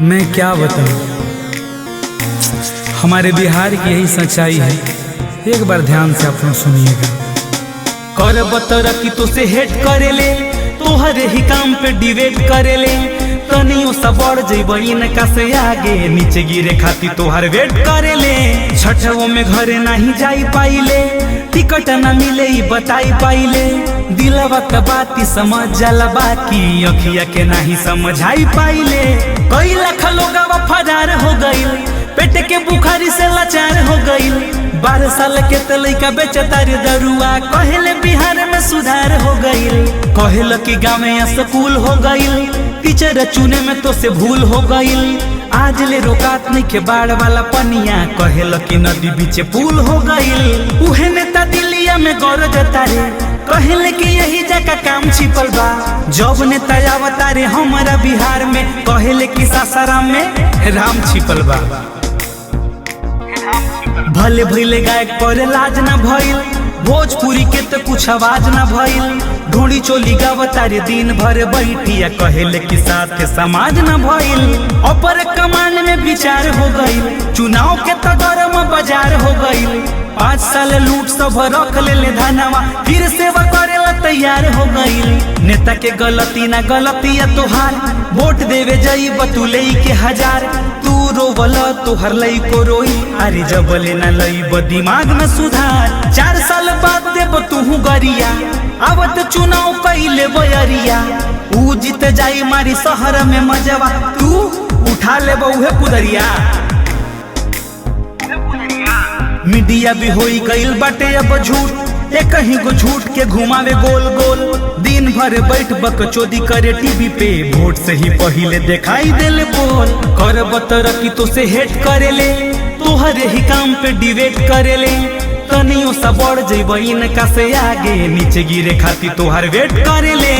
मैं क्या बताऊं, हमारे बिहार की यही सच्चाई है। एक बार ध्यान से आप लोग सुनिएगा। कर बतर की तो से हेट करेले, तोहरे ही काम पे डिबेट करेले। तनियो सा बढ़ जइबो इनका से आगे, नीचे गिरे खाती तोहर वेट करेले। छठवो में घरे नहीं जाई पाइले, टिकट न मिले ही बताई पाइले। दिलवा का बात समझ जाला, बाकी अखिया के नहीं समझाई पाइले। कई लाख लोगवा फरार हो गइल, पेट के बुखारी से लाचार हो गइल। 12 साल के त लइका बेचतार दरुआ, कहले बिहार में सुधार हो गइल। कहल कि गाँव में स्कूल हो गइल, टीचर चुने में तो से भूल हो गइल। आज ले रोकात नहीं के बाढ़ वाला पनिया, कहल कि नदी बीच पुल हो गइल। उहे नेता दिल्लिया में गौरव तारे, कहले कि यही जगह काम छिपल बा। जब नेता आवतारे हमारा बिहार में, कहले कि सासाराम में राम छिपल बा। भले भइले गायक पर लाज न भइल, भोजपुरी के तो कुछ आवाज न भइल। ढोड़ी चोली गावतारे दिन भर बैठिया, कहले कि साथ के समाज न भइल। अपर कमान में विचार हो गइल, चुनाव के तो गरम बाजार हो गइल। 5 साल लूट सब रख ले धनवा, फिर सेवा करेला तैयार हो गइल। नेता के गलती ना गलती है तोहार, वोट देवे जाई बतुले के 1000। तू रोवल तोहर लई को रोई, अरे जब ले ना लई दिमाग में सुधार। 4 साल बाद देव तू गरिया, आवत चुनाव कैले बयरिया। ऊ जीत जाई मारी शहर में मजवा, तू उठा ले उहे कुदरिया। मीडिया भी होई गइल बाटे अब झूठ, एक ही गो झूठ के घुमावे गोल गोल। दिन भर बैठ बकचोदी करे टीवी पे, वोट से ही पहिले दिखाई देले बोल। कर बतर की तो से हेट करेले, तोहरे ही काम पे डिबेट करेले। तनियो सा बढ़ जइबो इनका से आगे, नीचे गिरे खाती तोहर वेट करेले।